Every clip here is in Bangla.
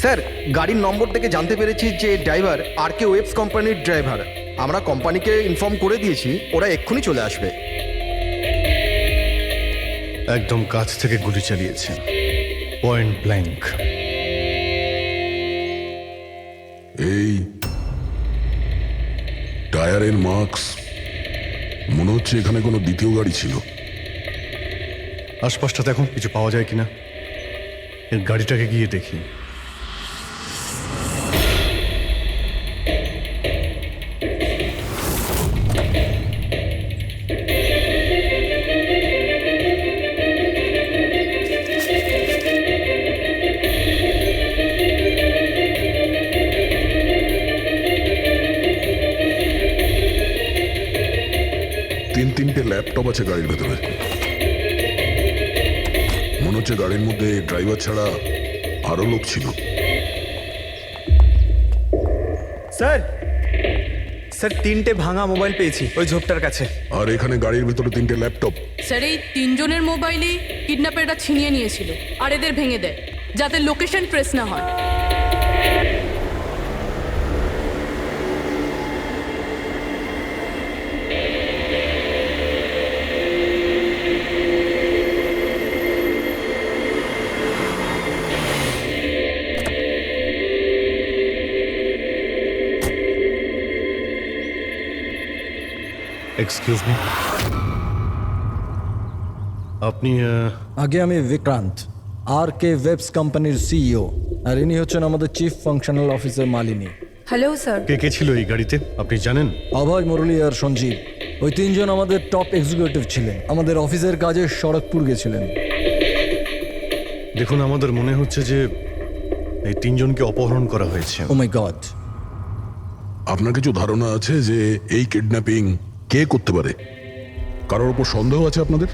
স্যার, গাড়ির নম্বর থেকে জানতে পেরেছি যে ড্রাইভার RK ওয়েবস কোম্পানির ড্রাইভার। আমরা কোম্পানিকে ইনফর্ম করে দিয়েছি, ওরা এক্ষুনি চলে আসবে। একদম কাছ থেকে গুলি চালিয়েছে, পয়েন্ট ব্ল্যাঙ্ক। এই টায়ারের মার্কস, মনে হচ্ছে এখানে কোনো দ্বিতীয় গাড়ি ছিল। আশপাশটা দেখুন, কিছু পাওয়া যায় কিনা। এর গাড়িটাকে গিয়ে দেখি। তিনটে ল্যাপটপ আছে গাড়ির ভেতরে। মনে হচ্ছে গাড়ির মধ্যে ড্রাইভার ছাড়া আরো লোক ছিল। স্যার, স্যার 3টে ভাঙা মোবাইল পেয়েছি ওই ঝোপটার কাছে। আর এখানে গাড়ির ভেতরে 3টে ল্যাপটপ। স্যার, এই 3 জনের মোবাইলই কিডন্যাপাররা ছিনিয়ে নিয়েছিল আর এদের ভেঙে দেয় যাতে লোকেশন ট্রেস না হয়। এক্সকিউজ মি, আপনি আগে আমি বিক্রান্ত, RK ওয়েবস কোম্পানির CEO, আর ইনি হচ্ছেন আমাদের chief functional officer Malini. Hello sir. কে কে ছিল এই গাড়িতে আপনি জানেন? অভয়, মুরলী আর সঞ্জীব, ওই তিনজন আমাদের টপ এক্সিকিউটিভ ছিলেন। আমাদের অফিসের কাজে খড়গপুর গেছিলেন। দেখুন, আমাদের মনে হচ্ছে যে এই তিনজনকে অপহরণ করা হয়েছে। ও মাই গড। আপনার কিছু ধারণা আছে যে এই কিডন্যাপিং কে করতে পারে? কারোর উপর সন্দেহ আছে আপনাদের?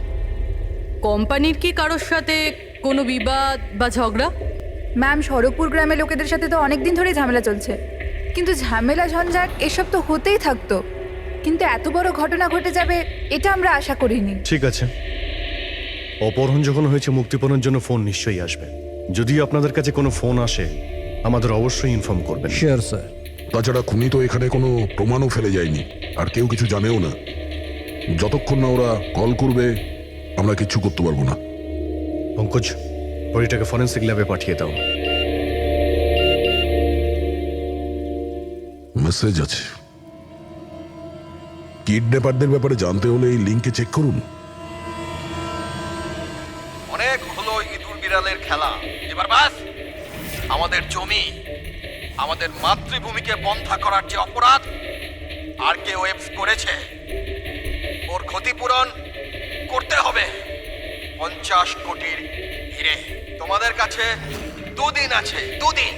কোম্পানির কি কারোর সাথে কোনো বিবাদ বা ঝগড়া? ম্যাম, খড়গপুর গ্রামের লোকেদের সাথে তো অনেকদিন ধরেই ঝামেলা চলছে, কিন্তু ঝামেলা ঝঞ্ঝাট এসব তো হতেই থাকতো, কিন্তু এত বড় ঘটনা ঘটে যাবে এটা আমরা আশা করিনি। ঠিক আছে, অপহরণ যখন হয়েছে, মুক্তিপণের জন্য ফোন নিশ্চয়ই আসবে। যদি আপনাদের কাছে কোনো ফোন আসে আমাদের অবশ্যই ইনফর্ম করবেন। Sure sir. তাছাড়া খুনি তো এখানে কোনো প্রমাণও ফেলে যায়নি, আর কেউ কিছু জানেও না। যতক্ষণ না ওরা কল করবে আমরা কিচ্ছু করতে পারবো না। পঙ্কজ, বডিটাকে ফরেন্সিক ল্যাবে পাঠিয়ে দাও। মেসেজ আছে। কিডন্যাপারদের ব্যাপারে জানতে হলে এই লিঙ্কে চেক করুন। অনেক হলো ইঁদুর বিড়ালের খেলা, এবার বাস। আমাদের জমি, আমাদের মাতৃভূমিকে বন্ধা করার যে অপরাধ RK ওয়েবস করেছে, ওর ক্ষতিপূরণ করতে হবে 50 কোটির হিরে। তোমাদের কাছে 2 দিন আছে, 2 দিন।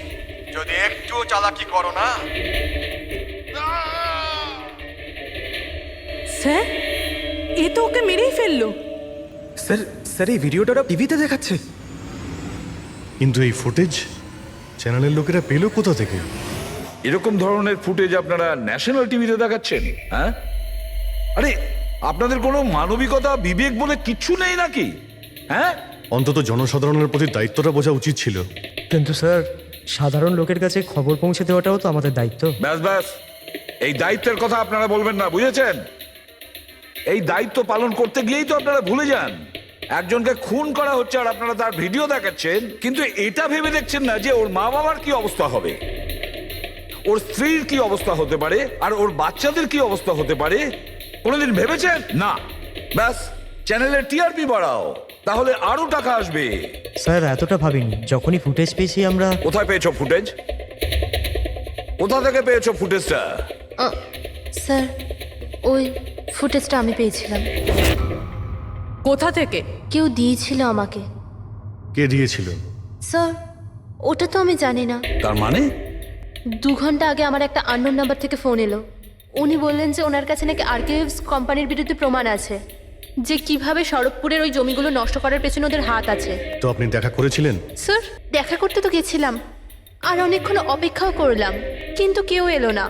যদি একটু চালাকি করো না। স্যার, এ তো ওকে মেরেই ফেললো। স্যার, স্যার এই ভিডিওটা ওরা টিভিতে দেখাচ্ছে। কিন্তু এই ফুটেজ চ্যানেলের লোকেরা পেল কোথা থেকে? এরকম ধরনের ফুটেজ আপনারা ন্যাশনাল টিভিতে দেখাচ্ছেন? হ্যাঁ, আরে আপনাদের কোনো মানবিকতা বিবেক বলে কিচ্ছু নেই নাকি? হ্যাঁ, অন্তত জনসাধারণের প্রতি দায়িত্বটা বোঝা উচিত ছিল। কিন্তু স্যার, সাধারণ লোকের কাছে খবর পৌঁছে দেওয়াটাও তো আমাদের দায়িত্ব। ব্যাস ব্যাস, এই দায়িত্বের কথা আপনারা বলবেন না, বুঝেছেন? এই দায়িত্ব পালন করতে গিয়েই তো আপনারা ভুলে যান একজনকে খুন করা হচ্ছে আর আপনারা তার ভিডিও দেখাচ্ছেন, কিন্তু এটা ভেবে দেখছেন না যে ওর মা বাবার কি অবস্থা হবে, ওর স্ত্রীর কি অবস্থা হতে পারে, আর ওর বাচ্চাদের কি অবস্থা হতে পারে। কোনোদিন ভেবেছেন না? ব্যাস, চ্যানেলের টিআরপি বাড়াও, তাহলে আরো টাকা আসবে। স্যার, এতটা ভাবিনি। যখনই ফুটেজ পেয়েছি আমরা। কোথায় পেয়েছো ফুটেজ? কোথা থেকে পেয়েছো ফুটেজটা? স্যার, ওই ফুটেজটা আমি পেয়েছিলাম। কোথা থেকে? কেউ দিয়েছিল আমাকে। কে দিয়েছিল? স্যার, ওটা তো আমি জানি না। তার মানে 2 ঘন্টা আগে আমার একটা আননোন নাম্বার থেকে ফোন এলো। উনি বললেন যে ওনার কাছে নাকি RK ওয়েবস কোম্পানির বিরুদ্ধে প্রমাণ আছে, যে কিভাবে খড়গপুরের ওই জমিগুলো নষ্ট করার পেছনে ওদের হাত আছে। তো আপনি দেখা করেছিলেন? স্যার, দেখা করতে তো গেছিলাম, আর অনেকক্ষণ অপেক্ষাও করলাম, কিন্তু কেউ এলো না।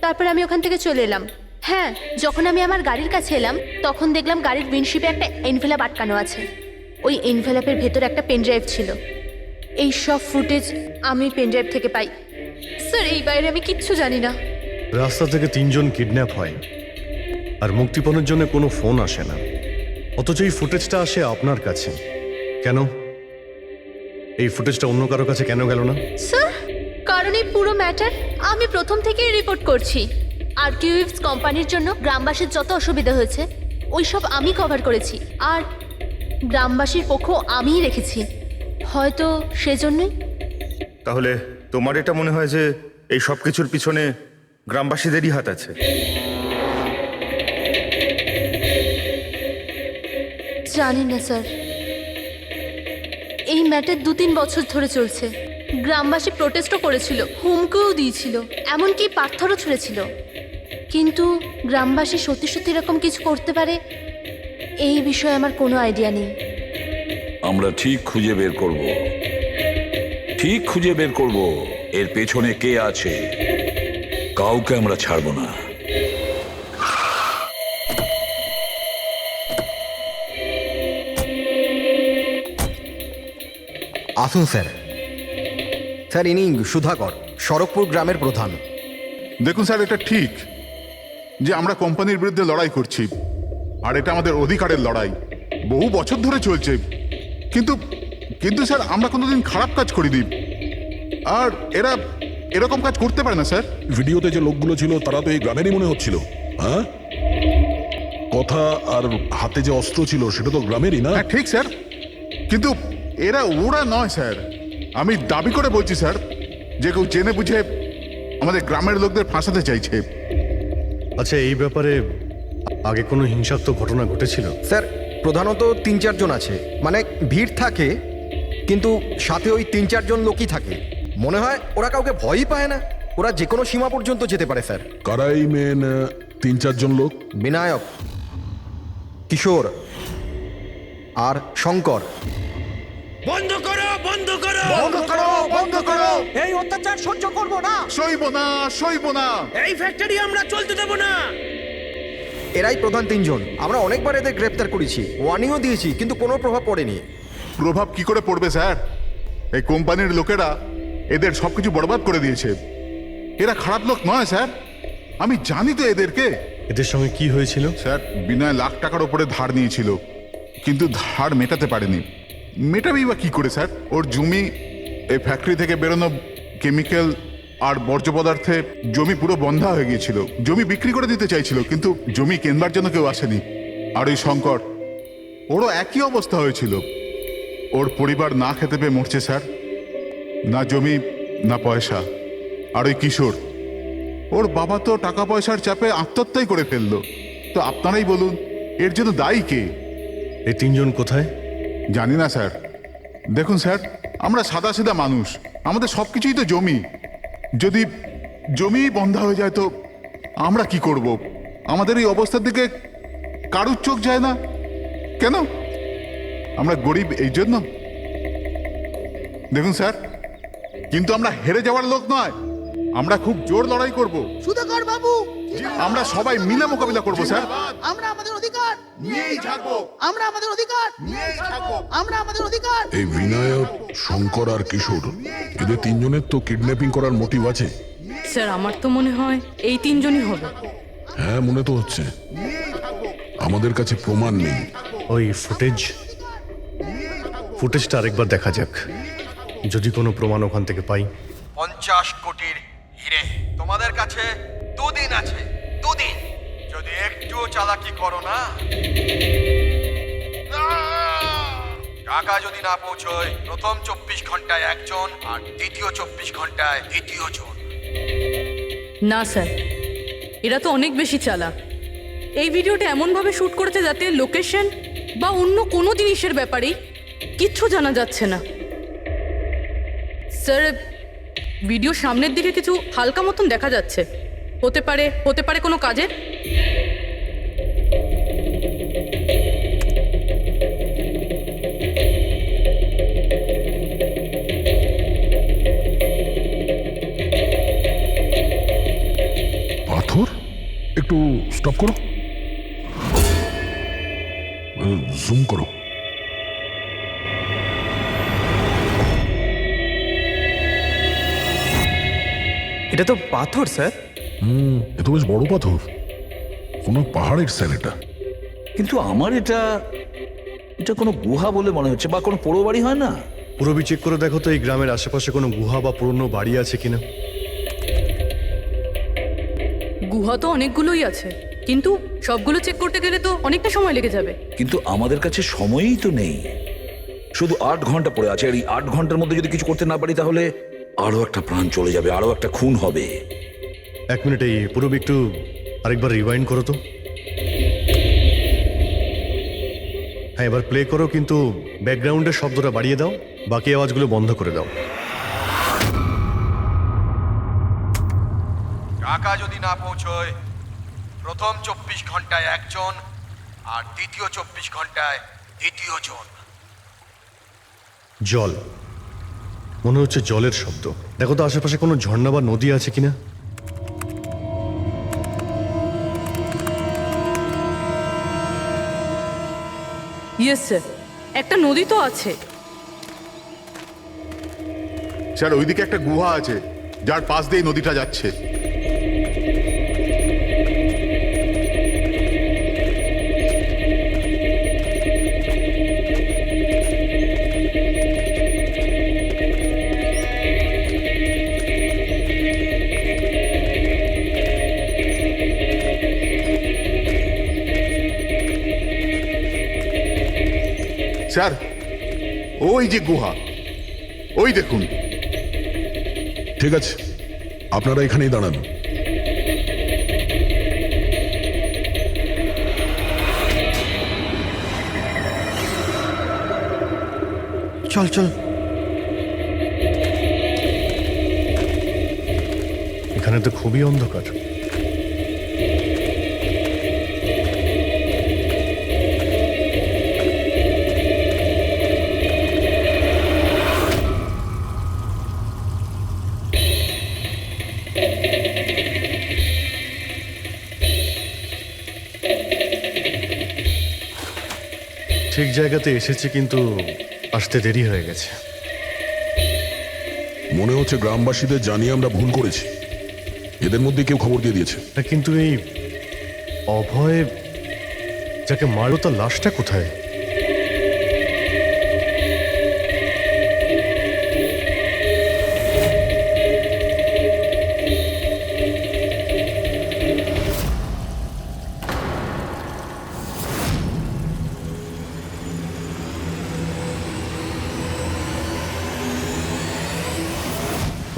তারপর আমি ওখান থেকে চলে এলাম। হ্যাঁ, যখন আমি আমার গাড়ির কাছে এলাম তখন দেখলাম গাড়ির উইন্ডশিপে একটা এনভেলাপ আটকানো আছে। ওই এনভেলাপের ভেতর একটা পেন ড্রাইভ ছিল। এই সব ফুটেজ আমি পেনড্রাইভ থেকে পাই। স্যার এই বাইরে আমি কিচ্ছু জানি না। রাস্তা থেকে 3 জন কিডন্যাপ হয় আর মুক্তিপণের জন্য কোনো ফোন আসে না, অথচ এই ফুটেজটা আসে আপনার কাছে। কেন এই ফুটেজটা অন্য কারো কাছে কেন গেল না? স্যার কারণ এই পুরো ম্যাটার আমি প্রথম থেকেই রিপোর্ট করছি। আরকিউএফস কোম্পানির জন্য গ্রামবাসীর যত অসুবিধা হয়েছে ওই সব আমি কভার করেছি, আর গ্রামবাসীর পক্ষ আমিই রেখেছি। হয়তো সেজন্যই। তাহলে তোমার এটা মনে হয় যে এই সব কিছুর পিছনে গ্রামবাসীদেরই হাত আছে? জানি না স্যার, এই ম্যাটার 2-3 বছর ধরে চলছে। গ্রামবাসী প্রোটেস্টও করেছিল, হুমকিও দিয়েছিল, এমনকি পাথরও ছুঁড়েছিল। কিন্তু গ্রামবাসী সত্যি সত্যি এরকম কিছু করতে পারে এই বিষয়ে আমার কোনো আইডিয়া নেই। আমরা ঠিক খুঁজে বের করব, ঠিক খুঁজে বের করব এর পেছনে কে আছে। কাউকে আমরা ছাড়বো না। আসুন স্যার। স্যার ইনি সুধাকর, শরৎপুর গ্রামের প্রধান। দেখুন স্যার, এটা ঠিক যে আমরা কোম্পানির বিরুদ্ধে লড়াই করছি, আর এটা আমাদের অধিকারের লড়াই, বহু বছর ধরে চলছে। কিন্তু কিন্তু স্যার আমরা কোনোদিন খারাপ কাজ করিনি, আর এরা এরকম কাজ করতে পারে না স্যার। ভিডিওতে যে লোকগুলো ছিল তারা তো এই গ্রামেরই মনে হচ্ছিল। হ্যাঁ, কথা আর হাতে যে অস্ত্র ছিল সেটা তো গ্রামেরই না। ঠিক স্যার, কিন্তু ওরা নয় স্যার। আমি দাবি করে বলছি স্যার যে কেউ জেনে বুঝে আমাদের গ্রামের লোকদের ফাঁসাতে চাইছে। আচ্ছা, এই ব্যাপারে আগে কোনো হিংসাত্মক ঘটনা ঘটেছিল? স্যার প্রধানত 3-4 জন আছে, মানে ভিড় থাকে কিন্তু সাথে ওই 3-4 জন লোকই থাকে। মনে হয় ওরা কাউকে ভয়ই পায় না, ওরা যে কোনো সীমা পর্যন্ত যেতে পারে স্যার। কারাই মেন 3-4 জন লোক? বিনায়ক, কিশোর আর শঙ্কর। বন্ধ করো, বন্ধ করো, বন্ধ করো, বন্ধ করো! এই অত্যাচার সহ্য করব না, সইব না, সইব না! এই ফ্যাক্টরি আমরা চলতে দেব না। এরাই প্রধান 3 জন। আমরা অনেকবার এদের গ্রেপ্তার করেছি, ওয়ার্নিংও দিয়েছি, কিন্তু কোনো প্রভাব পড়েনি। প্রভাব কি করে পড়বে স্যার? এই কোম্পানির লোকেরা এদের সবকিছু বরবাদ করে দিয়েছে। এরা খারাপ লোক নয় স্যার, আমি জানি তো এদেরকে। এদের সঙ্গে কি হয়েছিল? স্যার বিনয় লাখ টাকার ওপরে ধার নিয়েছিল, কিন্তু ধার মেটাতে পারেনি। মেটাবেই বা কি করে স্যার? ওর জমি, এই ফ্যাক্টরি থেকে বেরোনো কেমিক্যাল আর বর্জ্য পদার্থে জমি পুরো বন্ধা হয়ে গিয়েছিল। জমি বিক্রি করে দিতে চাইছিল, কিন্তু জমি কেনবার জন্য কেউ আসেনি। আর ওই শঙ্কর, ওরও একই অবস্থা হয়েছিল। ওর পরিবার না খেতে পেয়ে মরছে স্যার, না জমি না পয়সা। আর ওই কিশোর, ওর বাবা তো টাকা পয়সার চাপে আত্মহত্যাই করে ফেললো। তো আপনারাই বলুন এর জন্য দায়ী কে? এই 3 জন কোথায়? জানি না স্যার। দেখুন স্যার, আমরা সাদাসিধা মানুষ, আমাদের সব কিছুই তো জমি। যদি জমি বন্ধা হয়ে যায় তো আমরা কি করব? আমাদের এই অবস্থার দিকে কারুর চোখ যায় না কেন? আমরা গরিব এই জন্য? দেখুন স্যার, কিন্তু আমরা হেরে যাওয়ার লোক নয়, আমরা খুব জোর লড়াই করব। সুধাকর বাবু, আমরা সবাই মিলে মোকাবিলা করব স্যার। আমরা আমাদের অধিকার নিয়েই থাকবো, আমরা আমাদের অধিকার নিয়েই থাকবো। আমরা আমাদের অধিকার। এই বিনায়ক, শঙ্কর আর কিশোর, এদের 3 জনের তো কিডন্যাপিং করার মোটিভ আছে। স্যার আমার তো মনে হয় এই 3 জনই হবে। হ্যাঁ, মনে তো হচ্ছে। আমাদের কাছে প্রমাণ নেই। ওই ফুটেজটা আরেকবার দেখা যাক, যদি কোনো প্রমাণ ওখান থেকে পাই। 50 কোটির হিরে তোমাদের কাছে 2 দিন আছে, 2 দিন। যদি একটু চালাকি করো না, টাকা যদি না পৌঁছয়, প্রথম 24 ঘন্টায় একজন আর দ্বিতীয় 24 ঘন্টায় দ্বিতীয় জন। না স্যার, এরা তো অনেক বেশি চালাক। এই ভিডিওটা এমনভাবে শ্যুট করেছে যাতে লোকেশন বা অন্য কোনো জিনিসের ব্যাপারেই কিচ্ছু জানা যাচ্ছে না। স্যার ভিডিও সামনের দিকে কিছু হালকা মতন দেখা যাচ্ছে, হতে পারে কোনো কাজের। পাথর, একটু স্টপ করো, জুম করো। এটা তো পাথর স্যার। এ তো বেশ বড় পাথর, কোনো পাহাড়ের স্যার এটা। কিন্তু আমার এটা কোনো গুহা বলে মনে হচ্ছে, বা কোনো পোড়ো বাড়ি হয় না? পুরবি চেক করে দেখো তো এই গ্রামের আশেপাশে কোনো গুহা বা পুরনো বাড়ি আছে কিনা। গুহা তো অনেকগুলোই আছে, কিন্তু সবগুলো চেক করতে গেলে তো অনেকটা সময় লেগে যাবে। কিন্তু আমাদের কাছে সময়ই তো নেই, শুধু 8 ঘন্টা পড়ে আছে। আর এই 8 ঘন্টার মধ্যে যদি কিছু করতে না পারি তাহলে আরো একটা প্রাণ চলে যাবে, আরো একটা খুন হবে। 1 মিনিট, এই পুরবি একটু আরেকবার রিওয়াইন্ড করো তো। হ্যাঁ, এবার প্লে করো, কিন্তু ব্যাকগ্রাউন্ডের শব্দটা বাড়িয়ে দাও, বাকি আওয়াজগুলো বন্ধ করে দাও। টাকা যদি না পৌঁছয়, প্রথম 24 ঘন্টায় একজন, আর দ্বিতীয় 24 ঘন্টায় দ্বিতীয় জন। জল, মনে হচ্ছে জলের শব্দ। দেখো তো আশেপাশে কোনো ঝর্ণা বা নদী আছে কিনা। ইয়েস স্যার, একটা নদী তো আছে। স্যার ওইদিকে একটা গুহা আছে, যার পাশ দিয়ে নদীটা যাচ্ছে। স্যার ওই যে গুহা, ওই দেখুন। ঠিক আছে, আপনারা এখানেই দাঁড়ান। চল চল। এখানে তো খুবই অন্ধকার। ঠিক জায়গাতে এসেছি, কিন্তু আসতে দেরি হয়ে গেছে। মনে হচ্ছে গ্রামবাসীদের জানিয়ে আমরা ভুল করেছি, এদের মধ্যে কেউ খবর দিয়ে দিয়েছে। কিন্তু এই অভয় যাকে মারলো, তার লাশটা কোথায়?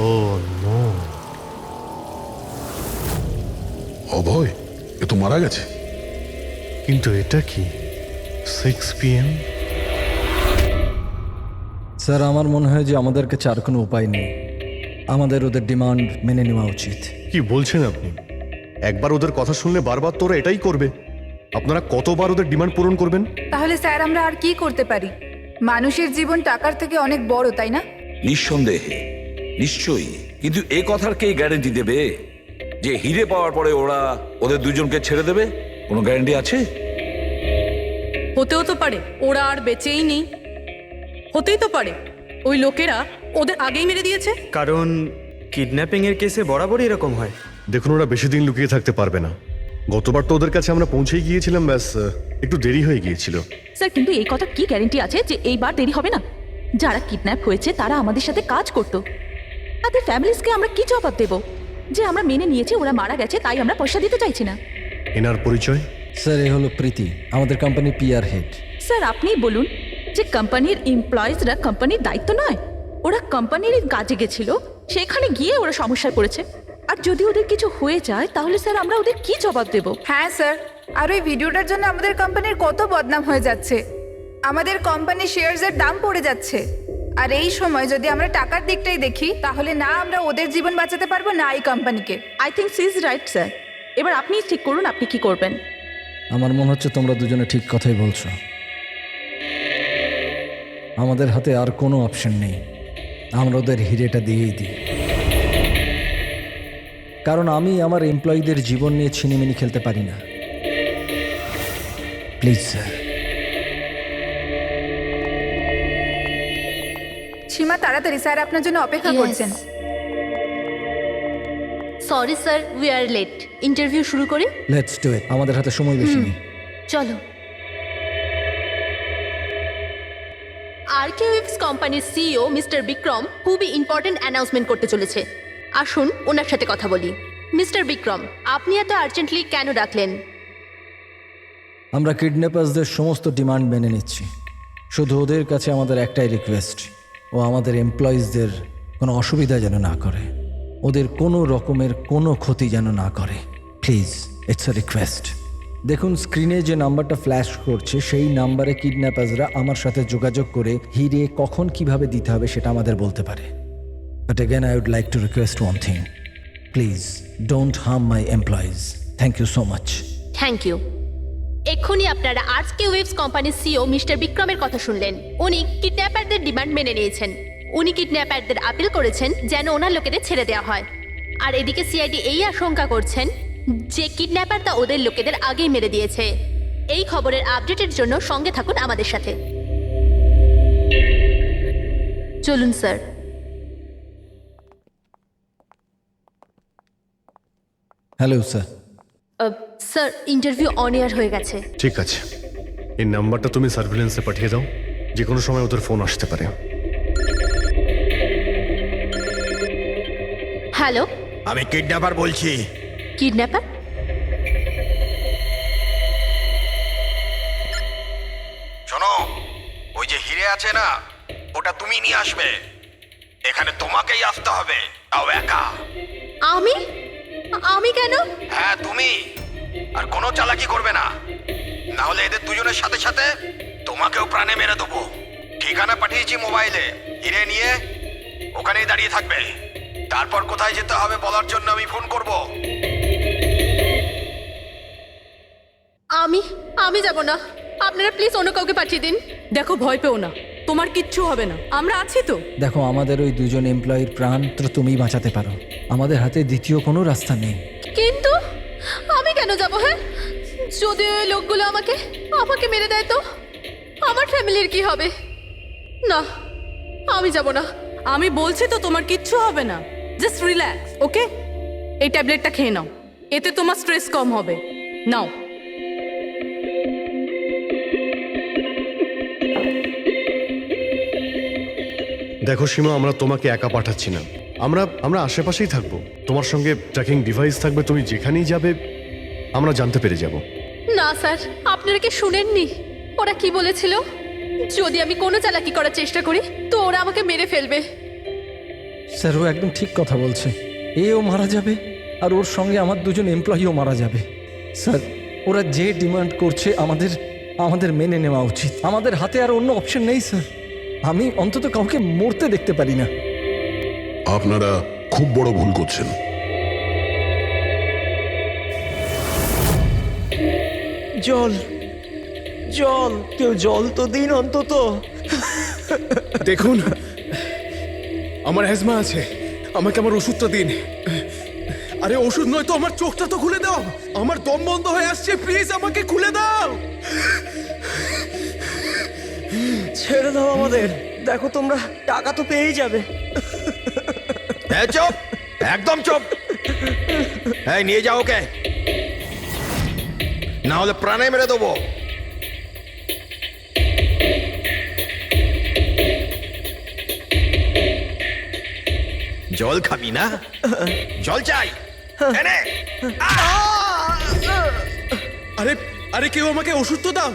ও নো, অভয় এ তো মারা গেছে। কিন্তু এটা কি 6 PM? স্যার, আমার মনে হয় যে আমাদের কাছে আর কোনো উপায় নেই। আমাদের ওদের ডিমান্ড মেনে নেওয়া উচিত। কি বলছেন আপনি? একবার ওদের কথা শুনলে বারবার তোরা এটাই করবে? আপনারা কতবার ওদের ডিমান্ড পূরণ করবেন? তাহলে স্যার আমরা আর কি করতে পারি? মানুষের জীবন টাকার থেকে অনেক বড়, তাই না? নিঃসন্দেহে, নিশ্চয়ই। কিন্তু এ কথার কে গ্যারেন্টি দেবে যে হিরে পাওয়ার পরে ওরা ওদের দুজনকে ছেড়ে দেবে? কোনো গ্যারেন্টি আছে? হতেও তো পারে ওরা আর বেঁচেই নেই, হতেই তো পারে ওই লোকেরা ওদের আগেই মেরে দিয়েছে। কারণ কিডন্যাপিং এর কেসে বরাবরই এরকম হয়। দেখুন, ওরা বেশি দিন লুকিয়ে থাকতে পারবে না। গতবার তো ওদের কাছে আমরা পৌঁছেই গিয়েছিলাম, ব্যাস একটু দেরি হয়ে গিয়েছিল। স্যার, কিন্তু এই কথা কি গ্যারেন্টি আছে যে এইবার দেরি হবে না? যারা কিডন্যাপ হয়েছে তারা আমাদের সাথে কাজ করতো। তাদের ফ্যামিলিজকে আমরা কি জবাব দেব যে আমরা মেনে নিয়েছি ওরা মারা গেছে, তাই আমরা পয়সা দিতে চাইছি না? এনার পরিচয়? স্যার, এ হলো প্রীতি, আমাদের কোম্পানির PR হেড। স্যার, আপনিই বলুন যে কোম্পানির এমপ্লয়িজরা কোম্পানির দায়িত্ব নয়? ওরা কোম্পানির কাজে গেছিল, সেখানে গিয়ে ওরা সমস্যায় পড়েছে। আর যদি ওদের কিছু হয়ে যায় তাহলে স্যার আমরা ওদের কি জবাব দেব? হ্যাঁ স্যার, আর ওই ভিডিওটার জন্য আমাদের কোম্পানির কত বদনাম হয়ে যাচ্ছে। আমাদের কোম্পানির শেয়ারসের দাম পড়ে যাচ্ছে। আর এই সময় যদি আমরা টাকার দিকটাই দেখি, তাহলে না আমরা ওদের জীবন বাঁচাতে পারবো, না এই কোম্পানিকে। I think she is right sir. এবার আপনি ঠিক করুন আপনি কি করবেন। আমার মনে হচ্ছে তোমরা দুজনে ঠিক কথাই বলছো। আমাদের হাতে আর কোনো অপশন নেই, আমরা ওদের হিরেটা দিয়েই দিই। কারণ আমি আমার এমপ্লয়ীদের জীবন নিয়ে ছিনিমিনি খেলতে পারি না। Please sir. সীমা, তাড়াতাড়ি, স্যার আপনার জন্য অপেক্ষা Yes. করছেন। Sorry sir, we are late. Interview শুরু করি? লেটস ডু ইট, আমাদের হাতে সময় বেশি নেই। চলো। আরকেওয়েভস কোম্পানির সিইও মিস্টার বিক্রম খুবই ইম্পর্ট্যান্ট অ্যানাউন্সমেন্ট করতে চলেছে। আসুন ওনার সাথে কথা বলি। মিস্টার বিক্রম, আপনি এত আর্জেন্টলি কেন ডাকলেন? আমরা কিডন্যাপার্সদের সমস্ত ডিমান্ড মেনে নিচ্ছি, শুধু ওদের কাছে আমাদের একটাই রিকোয়েস্ট, ও আমাদের এমপ্লয়িজদের কোনো অসুবিধা যেন না করে, ওদের কোনো রকমের কোনো ক্ষতি যেন না করে। Please, it's a request. দেখুন স্ক্রিনে যে নাম্বারটা ফ্ল্যাশ করছে সেই নাম্বারে কিডন্যাপার্সরা আমার সাথে যোগাযোগ করে হিরে কখন কিভাবে দিতে হবে সেটা আমাদের বলতে পারে। But again I would like to request one thing, please don't harm my employees. Thank you so much. Thank you. এক্ষুনি আপনারা আরকেওয়েভস কোম্পানির সিইও মিস্টার বিক্রমের কথা শুনলেন। উনি কিডন্যাপারদের ডিমান্ড মেনে নিয়েছেন। উনি কিডন্যাপারদের আপিল করেছেন যেন ওনার লোকেদের ছেড়ে দেওয়া হয়। আর এদিকে সিআইডি এই আশঙ্কা করছেন যে কিডন্যাপারটা ওদের লোকেদের আগেই মেরে দিয়েছে। এই খবরের আপডেটের জন্য সঙ্গে থাকুন আমাদের সাথে। চলুন sir. Hello sir. Sir, interview on air হয়ে গেছে। ঠিক আছে, এই নাম্বারটা তুমি সার্ভিলেন্সে পাঠিয়ে দাও, যে কোনো সময় ওদের ফোন আসতে পারে। হ্যালো, আমি কিডন্যাপার বলছি। কিডন্যাপার? শোনো, ওই যে হিরে আছে না, ওটা তুমি নিয়ে আসবে। এখানে তোমাকেই আসতে হবে, তাও একা। আমি? আমি কেন? হ্যাঁ তুমি। আর কোনো চালাকি করবে না, না হলে এদের দুজনের সাথে সাথে তোমাকেও প্রাণে মেরে দেবো। ঠিকানা পাঠিয়েছি মোবাইলে, হিরে নিয়ে ওখানেই দাঁড়িয়ে থাকবে। তারপর কোথায় যেতে হবে বলার জন্য আমি ফোন করব। আমি যাব না। আপনারা প্লিজ অন্য কাউকে পাঠিয়ে দিন। দেখো, ভয় পেও না, তোমার কিচ্ছু হবে না, আমরা আছি তো। দেখো, আমাদের ওই দুজন এমপ্লয়ির প্রাণ তো তুমিই বাঁচাতে পারো, আমাদের হাতে দ্বিতীয় কোনো রাস্তা নেই। কিন্তু আমি কেন যাব? হ্যাঁ, যদি ওই লোকগুলো আমাকে মেরে দেয় তো আমার ফ্যামিলির কি হবে? না, আমি যাব না। আমি বলছি তো তোমার কিচ্ছু হবে না, জাস্ট রিল্যাক্স, ওকে? এই ট্যাবলেটটা খেয়ে নাও, এতে তোমার স্ট্রেস কম হবে। নাও। দেখো সীমা, আমরা তোমাকে একা পাঠাচ্ছি না, আমরা আশেপাশেই থাকবো, তোমার সঙ্গে ট্র্যাকিং ডিভাইস থাকবে, তুমি যেখানেই যাবে আমরা জানতে পেরে যাব। না স্যার, আপনারা কি শুনেননি ওরা কি বলেছিল? যদি আমি কোনো চালাকি করার চেষ্টা করি তো ওরা আমাকে মেরে ফেলবে। স্যার, ও একদম ঠিক কথা বলছে, এও মারা যাবে আর ওর সঙ্গে আমার দুজন এমপ্লয়িও মারা যাবে। স্যার, ওরা যে ডিমান্ড করছে আমাদের মেনে নেওয়া উচিত, আমাদের হাতে আর অন্য অপশন নেই স্যার। আমি অন্তত কাউকে মরতে দেখতে পারি না। আপনারা খুব বড় ভুল করছেন। জল, কেউ জল তো দিন অন্তত। দেখুন, আমার অ্যাজমা আছে, আমাকে আমার ওষুধটা দিন। আরে ওষুধ নয় তো, আমার চোখটা তো খুলে দাও, আমার দম বন্ধ হয়ে আসছে, প্লিজ আমাকে খুলে দাও। ছেড়ে দাও আমাদের, দেখো তোমরা টাকা তো পেয়েই যাবে। চুপ, একদম চুপ। এই নিয়ে যাও ওকে, না হলে প্রাণে মেরে দেবো। জল খাবি না? জল চাই, এনে। আরে কেউ আমাকে ওষুধ তো দাও।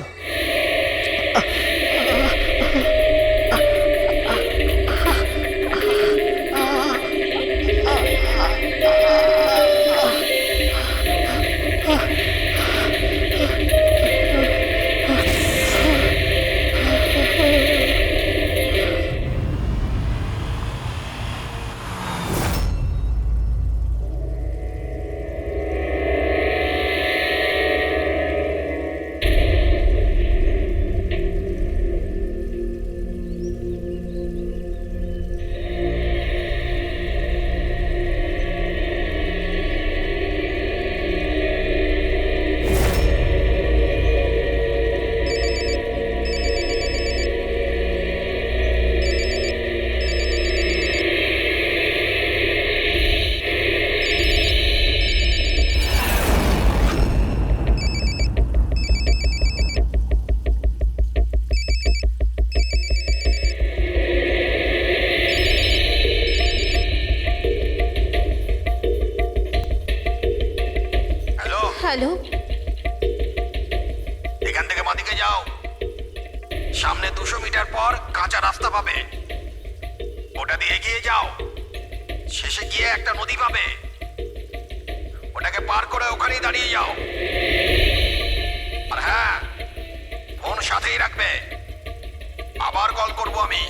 হ্যালো, এখান থেকে বাঁদিকে যাও, সামনে 200 মিটার পর কাঁচা রাস্তা পাবে, ওটা দিয়ে এগিয়ে যাও, শেষে গিয়ে একটা নদী পাবে, ওটাকে পার করে ওখানেই দাঁড়িয়ে যাও। আর হ্যাঁ, ফোন সাথেই রাখবে, আবার কল করব আমি।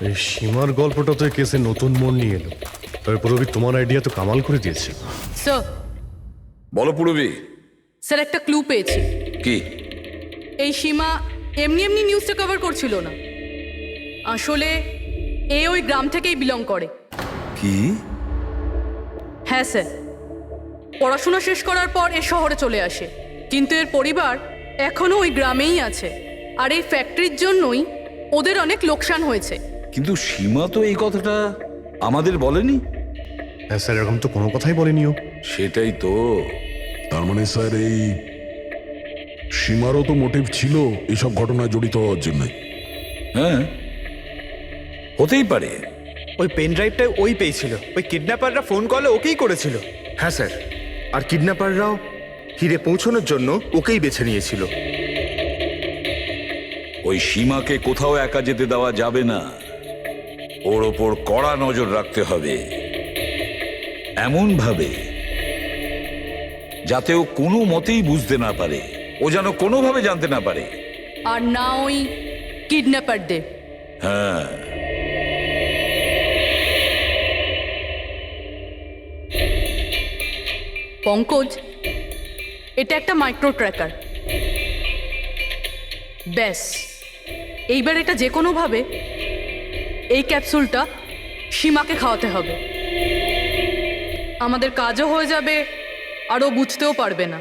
এই সীমার গল্পটা তো এই কেসে নতুন মোড় নিয়ে এলো। তবে পুরবি, তোমার আইডিয়া তো কামাল করে দিয়েছে। স্যার, বলো পুরবি। স্যার একটা ক্লু পেয়েছি। কি? এই সীমা এমনি এমনি নিউজটা কভার করছিল না, আসলে এ ওই গ্রাম থেকেই বিলং করে। কি? হ্যাঁ স্যার, পড়াশোনা শেষ করার পর এ শহরে চলে আসে, কিন্তু এর পরিবার এখনো ওই গ্রামেই আছে। আর এই ফ্যাক্টরির জন্যই ওদের অনেক লোকসান হয়েছে। কিন্তু সীমা তো এই কথাটা আমাদের বলেনি। হ্যাঁ স্যার, এরকম তো কোনো কথাই বলেনিও। সেটাই তো। তার মানে স্যার এই সীমারও তো মোটিভ ছিল এসব ঘটনায় জড়িত হওয়ার জন্য। হ্যাঁ, হতেই পারে। ওই পেন ড্রাইভটা ওই পেয়েছিল, ওই কিডন্যাপাররা ফোন কলে ওকেই করেছিল। হ্যাঁ স্যার, আর কিডন্যাপাররাও হিরে পৌঁছানোর জন্য ওকেই বেছে নিয়েছিল। ওই সীমাকে কোথাও একা যেতে দেওয়া যাবে না, ওর ওপর কড়া নজর রাখতে হবে, এমন ভাবে যাতে ও কোনো মতেই বুঝতে না পারে, ও যেন কোনোভাবে জানতে না পারে। আর না ওই কিডন্যাপারদের। হ্যাঁ, পঙ্কজ, এটা একটা মাইক্রো ট্র্যাকার। ব্যাস, এইবার এটা যে কোনোভাবে এই ক্যাপসুলটা সীমাকে খাওয়াতে হবে। আমাদের কাজও হয়ে যাবে, আর ও বুঝতেও পারবে না।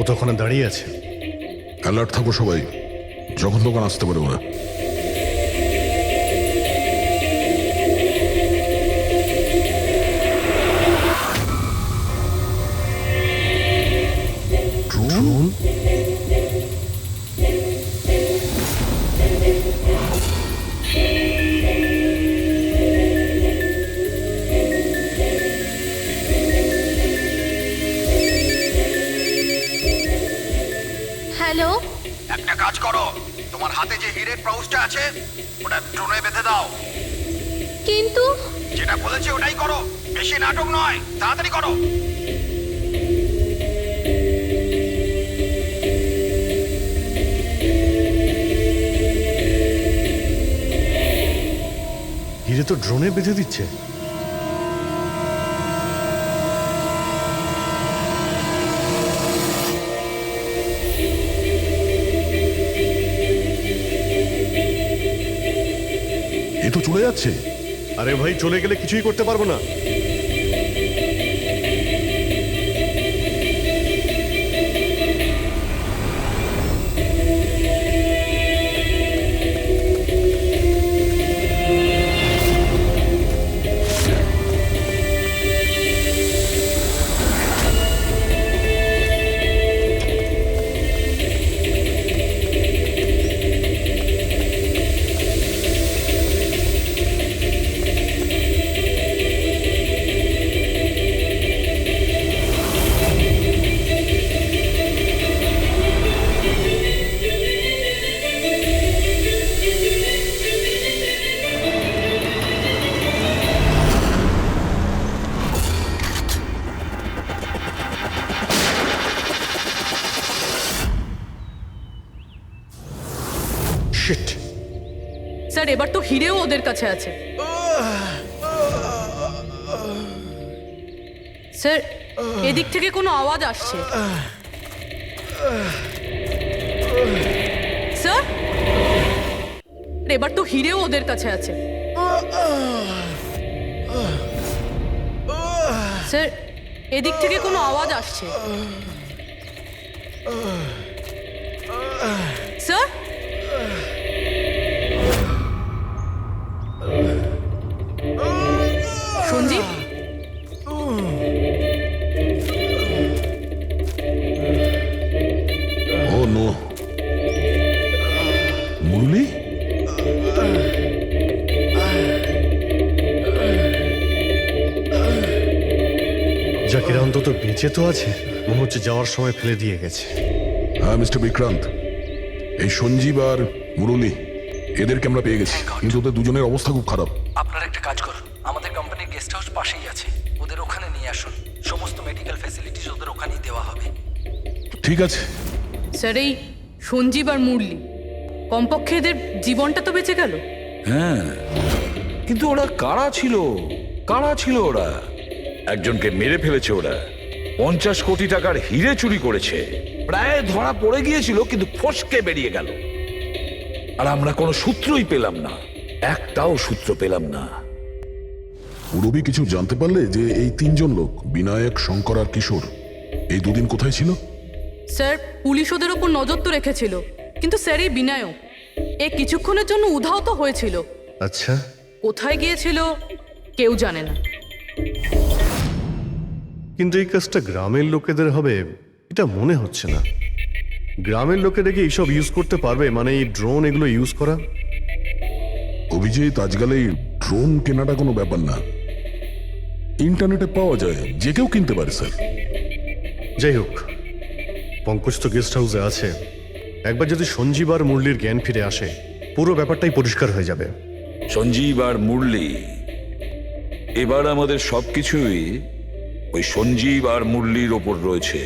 ও তো ওখানে দাঁড়িয়ে আছে। অ্যালার্ট থাকো সবাই, যখন তখন আসতে পারে ওরা। ড্রোন? হ্যালো, একটা কাজ করো, তোমার হাতে যে হিরের পাউচটা আছে ওটা ড্রোনে বেঁধে দাও, কিন্তু যেটা বলেছি ওটাই করো, বেশি নাটক নয়, তাড়াতাড়ি করো। হিরে তো ড্রোনে বেঁধে দিচ্ছে। এ তো চলে যাচ্ছে। আরে ভাই, চলে গেলে কিছুই করতে পারবো না। শিট। স্যার, এবার তো হিরেও ওদের কাছে আছে। স্যার, এদিক থেকে কোনো আওয়াজ আসছে। স্যার, এবার তো হিরেও ওদের কাছে আছে। স্যার, এদিক থেকে কোনো আওয়াজ আসছে। স্যার, সঞ্জীব, ও নো, মুরলি, জাকিরা অন্তত বেঁচে তো আছে। মনে হচ্ছে যাওয়ার সময় ফেলে দিয়ে গেছে। হ্যাঁ মিস্টার বিক্রান্ত, এই সঞ্জীব আর মুরলি এদেরকে আমরা পেয়ে গেছি, কিন্তু ওদের দুজনের অবস্থা খুব খারাপ। আপনারা একটা কাজ করুন, আমাদের কোম্পানির গেস্ট হাউস পাশেই আছে, ওদের ওখানে নিয়ে আসুন। সমস্ত মেডিকেল ফ্যাসিলিটিস ওদের ওখানেই দেওয়া হবে। ঠিক আছে। স্যার, এই সঞ্জীব আর মুরলি, কমপক্ষে এদের জীবনটা তো বেঁচে গেল। হ্যাঁ, কিন্তু ওরা কারা ছিল? কারা ছিল ওরা? একজনকে মেরে ফেলেছে ওরা, 50 কোটি টাকার হিরে চুরি করেছে, প্রায় ধরা পড়ে গিয়েছিল, কিন্তু ফসকে বেরিয়ে গেল। আর আমরা কোনো সূত্রই পেলাম না, একটাও সূত্র পেলাম না। রবি কিছু জানতে পারলে যে এই তিনজন লোক, বিনায়ক, শঙ্কর আর কিশোর, এই দুদিন কোথায় ছিল? স্যার, পুলিশ ওদের ওপর নজর তো রেখেছিল, কিন্তু স্যার এই বিনায়ক কিছুক্ষণের জন্য উধাও তো হয়েছিল। আচ্ছা, কোথায় গিয়েছিল কেউ জানে না। কিন্তু এই কাজটা গ্রামের লোকেদের হবে এটা মনে হচ্ছে না। গ্রামের লোকেরা কি এইসব ইউজ করতে পারবে? মানে এই ড্রোন এগুলো ইউজ করা? অভিজিৎ, আজকাল এই ড্রোন কেনাটা কোনো ব্যাপার না, ইন্টারনেটে পাওয়া যায়, যে কেউ কিনতে পারে স্যার। যাই হোক, পঙ্কজ তো গেস্ট হাউসে আছে। একবার যদি সঞ্জীব আর মুরলির জ্ঞান ফিরে আসে, পুরো ব্যাপারটাই পরিষ্কার হয়ে যাবে। সঞ্জীব আর মুরলি, এবার আমাদের সবকিছুই ওই সঞ্জীব আর মুরলির ওপর রয়েছে।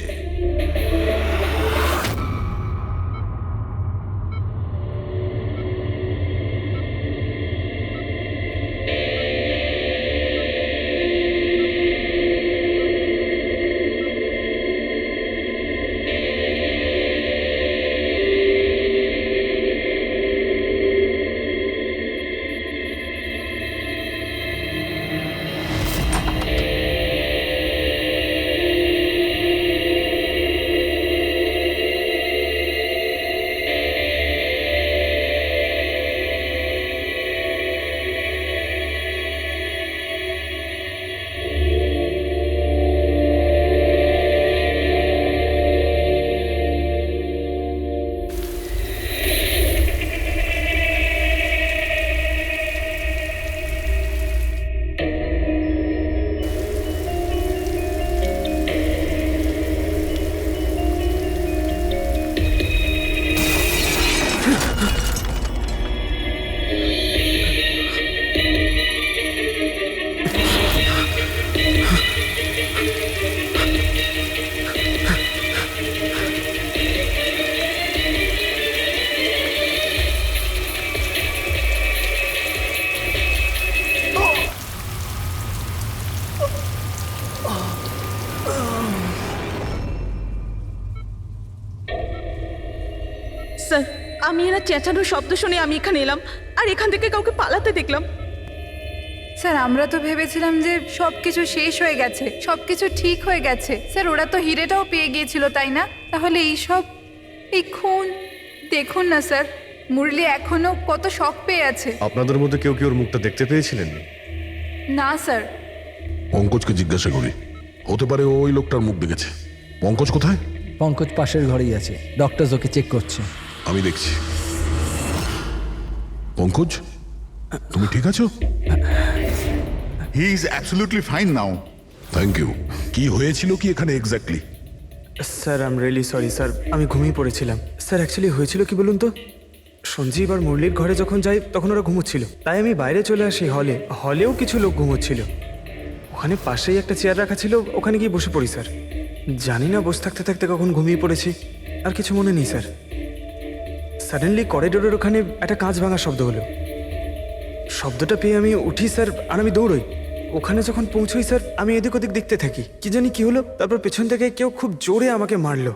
এনার চেঁচানোর শব্দ শুনে আমি এখানে এলাম আর এখান থেকে কাউকে পালাতে দেখলাম। স্যার আমরা তো ভেবেছিলাম যে সব কিছু শেষ হয়ে গেছে, সব কিছু ঠিক হয়ে গেছে। স্যার ওরা তো হিরেটাও পেয়ে গিয়েছিল, তাই না? তাহলে এই খুন দেখুন না স্যার, মুরলি এখনো কত শক পেয়ে আছে। আপনাদের মধ্যে কেউ কি ওর মুখটা দেখতে পেয়েছিলেন? না স্যার। পঙ্কজকে জিজ্ঞাসা করি, হতে পারে ওই লোকটার মুখ দেখেছে। পঙ্কজ কোথায়? পঙ্কজ পাশের ঘরেই আছে, ডক্টর ওকে চেক করছে। আমি দেখছি। পঙ্কজ, তুমি ঠিক আছো? He is absolutely fine now. Thank you. কি হয়েছিল কি এখানে exactly? Sir I am really sorry sir, আমি ঘুমিয়ে পড়েছিলাম। স্যার অ্যাকচুয়ালি হয়েছিল কি বলুন তো, সঞ্জীব আর মুরলির ঘরে যখন যাই তখন ওরা ঘুমোচ্ছিল, তাই আমি বাইরে চলে আসি হলেও কিছু লোক ঘুমোচ্ছিল। ওখানে পাশেই একটা চেয়ার রাখা ছিল, ওখানে গিয়ে বসে পড়ি স্যার। জানি না বসে থাকতে থাকতে কখন ঘুমিয়ে পড়েছি, আর কিছু মনে নেই স্যার। সাডেনলি করিডোরের ওখানে একটা কাঁচ ভাঙার শব্দ হলো। শব্দটা পেয়ে আমি উঠি স্যার, আর আমি দৌড়ই। ওখানে যখন পৌঁছই স্যার, আমি এদিক ওদিক দেখতে থাকি, কি জানি কি হলো। তারপর পেছন থেকে কেউ খুব জোরে আমাকে মারলো।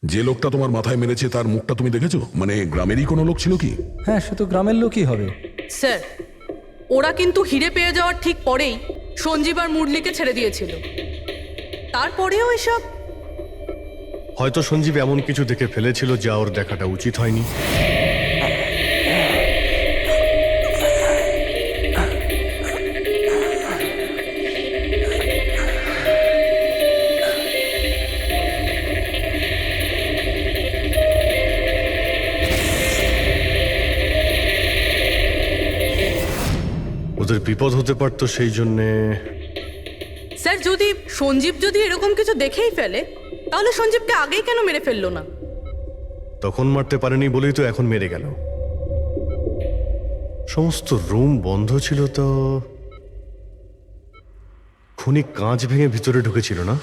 যে লোকটা তোমার মাথায় মেরেছে তার মুখটা তুমি দেখেছো? মানে গ্রামেরই কোনো লোক ছিল কি? হ্যাঁ, সে তো গ্রামের লোকই হবে। স্যার ওরা কিন্তু হিরে পেয়ে যাওয়ার ঠিক পরেই সঞ্জীব আর মুরলিকে ছেড়ে দিয়েছিল। তারপরেও এসব। হয়তো সঞ্জীব এমন কিছু দেখে ফেলেছিল যা ওর দেখাটা উচিত হয়নি। ওদের বিপদ হতে পারতো, সেই জন্যে। স্যার সঞ্জীব যদি এরকম কিছু দেখেই ফেলে, তাহলে সঞ্জীবকে আগেই কেন মেরে ফেললো না? তখন মারতে পারেনি বলেই তো এখন মেরে গেল। সমস্ত রুম বন্ধ ছিল, তো খুনি কাঁচ ভেঙে ভিতরে ঢুকেছিল না?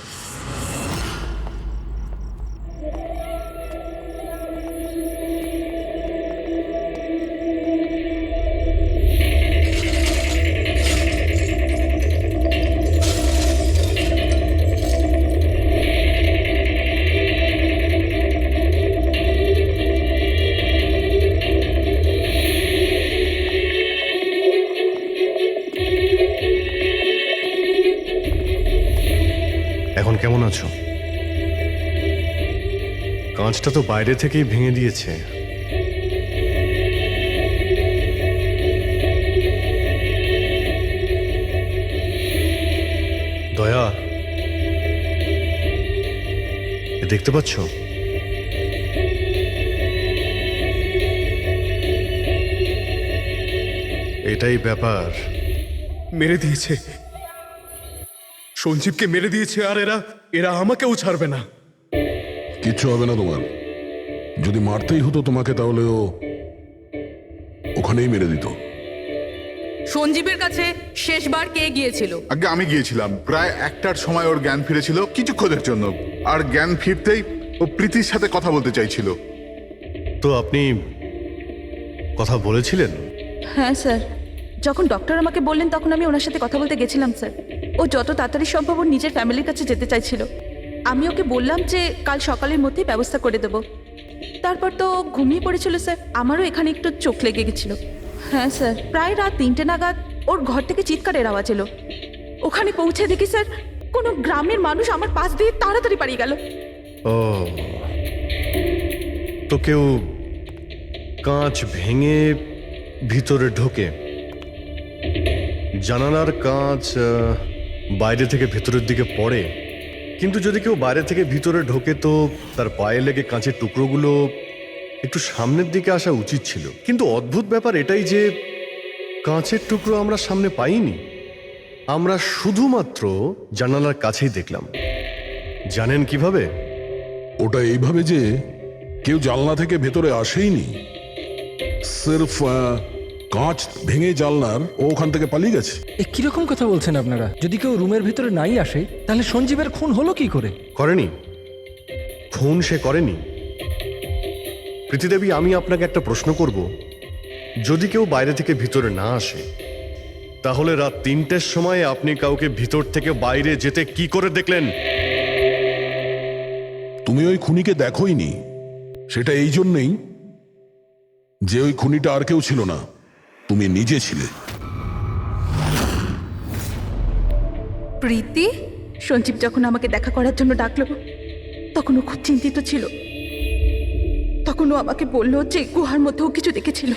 এখন কেমন আছো? কাঁচটা তো বাইরে থেকেই ভেঙে দিয়েছে। দয়া, এ দেখতে পাচ্ছ? এটাই ব্যাপার। মেরে দিয়েছে, সঞ্জীবকে মেরে দিয়েছে, আর এরা আমাকেও ছাড়বে না। কিচ্ছু হবে না তোমার। যদি মারতেই হতো তোমাকে, তাহলে ও ওখানেই মেরে দিত। সঞ্জীবের কাছে শেষবার কে গিয়েছিল? আগে আমি গিয়েছিলাম, প্রায় 1টার সময় ওর জ্ঞান ফিরেছিল কিছুক্ষণের জন্য, আর জ্ঞান ফিরতেই ও প্রীতির সাথে কথা বলতে চাইছিল। তো আপনি কথা বলেছিলেন? হ্যাঁ স্যার, যখন ডক্টর আমাকে বললেন তখন আমি ওনার সাথে কথা বলতে গেছিলাম স্যার। ও যত তাড়াতাড়ি সম্ভব ওর নিজের ফ্যামিলির কাছে যেতে চাইছিল। আমি ওকে বললাম যে কাল সকালের মধ্যেই ব্যবস্থা করে দেবো। তারপর তো ও ঘুমিয়ে পড়েছিল স্যার, আমারও এখানে একটু চোখ লেগে গেছিল। হ্যাঁ স্যার, প্রায় রাত 3টে নাগাদ ওর ঘর থেকে চিৎকারের আওয়াজ এলো। ওখানে পৌঁছে দেখি স্যার, কোনো গ্রামের মানুষ আমার পাশ দিয়ে তাড়াতাড়ি পালিয়ে গেল। ও, তো কেউ কাঁচ ভেঙে ভিতরে ঢোকে? জানালার কাঁচ বাইরে থেকে ভেতরের দিকে পড়ে, কিন্তু যদি কেউ বাইরে থেকে ভিতরে ঢোকে তো তার পায়ে লেগে কাঁচের টুকরোগুলো একটু সামনের দিকে আসা উচিত ছিল। কিন্তু অদ্ভুত ব্যাপার এটাই যে কাঁচের টুকরো আমরা সামনে পাইনি, আমরা শুধুমাত্র জানালার কাছেই দেখলাম। জানেন কিভাবে? ওটা এইভাবে যে কেউ জানলা থেকে ভেতরে আসেইনি, সির্ফ কাঁচ ভেঙে জানলার ও ওখান থেকে পালিয়ে গেছে। এ কিরকম কথা বলছেন আপনারা? যদি কেউ রুমের ভিতরে নাই আসে, তাহলে সঞ্জীবের খুন হলো কি করে? করেনি, খুন সে করেনি। প্রীতিদেবী, আমি আপনাকে একটা প্রশ্ন করব। যদি কেউ বাইরে থেকে ভিতরে না আসে, তাহলে রাত 3টের সময় আপনি কাউকে ভিতর থেকে বাইরে যেতে কি করে দেখলেন? তুমি ওই খুনিকে দেখোইনি, সেটা এই জন্যেই যে ওই খুনিটা আর কেউ ছিল না, তুমি নিজে ছিলে। প্রীতি, সঞ্জীব যখন আমাকে দেখা করার জন্য ডাকলো তখন ও খুব চিন্তিত ছিল। তখন ও আমাকে বললো যে গুহার মধ্যেও কিছু দেখেছিল।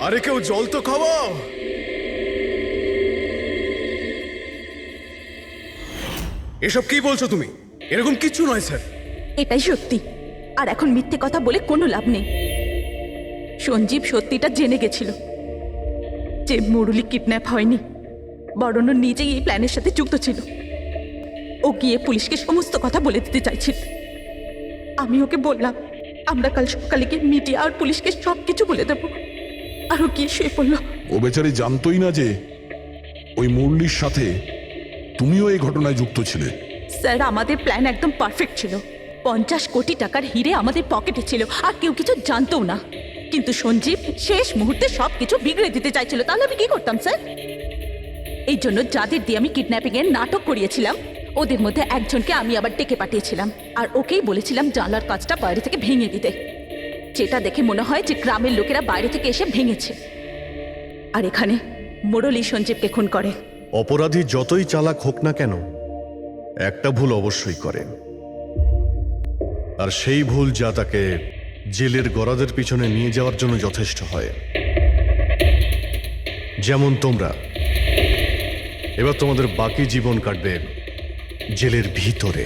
আরে কেউ জল তো খাওয়াও। এসব কি বলছো তুমি? এরকম কিচ্ছু নয় স্যার। এটাই সত্যি, আর এখন মিথ্যে কথা বলে কোনো লাভ নেই। সঞ্জীব সত্যিটা জেনে গেছিল যে মুরলি কিডন্যাপ হয়নি, বরং ও নিজেই এই প্ল্যানের সাথে যুক্ত ছিল। ও গিয়ে পুলিশকে সমস্ত কথা বলে দিতে চাইছিল। আমি ওকে বললাম আমরা কাল সকালে গিয়ে মিডিয়া আর পুলিশকে সব কিছু বলে দেবো, আর ও গিয়ে শুয়ে পড়লো। ও বেচারি জানতোই না যে ওই মুরলির সাথে তুমিও এই ঘটনায় যুক্ত ছিলে। স্যার, আমাদের প্ল্যান একদম পারফেক্ট ছিল। 50 কোটি টাকার হিরে আমাদের পকেটে ছিল, আর কেউ কিছু জানতও না। কিন্তু সঞ্জীব শেষ মুহূর্তে সব কিছু বিগড়ে দিতে চাইছিল। তাহলে আমি কি করতাম স্যার? এই জন্য যাদের দিয়ে আমি কিডন্যাপিং এর নাটক করিয়েছিলাম, ওদের মধ্যে একজনকে আমি আবার ডেকে পাঠিয়েছিলাম, আর ওকেই বলেছিলাম জানলার কাজটা বাইরে থেকে ভেঙে দিতে, যেটা দেখে মনে হয় যে গ্রামের লোকেরা বাইরে থেকে এসে ভেঙেছে। আর এখানে মুরলি সঞ্জীবকে খুন করে। অপরাধী যতই চালাক হোক না কেন, একটা ভুল অবশ্যই করে, আর সেই ভুল যা তাকে জেলের গরাদের পিছনে নিয়ে যাওয়ার জন্য যথেষ্ট হয়। যেমন তোমরা এবার তোমাদের বাকি জীবন কাটবে জেলের ভিতরে।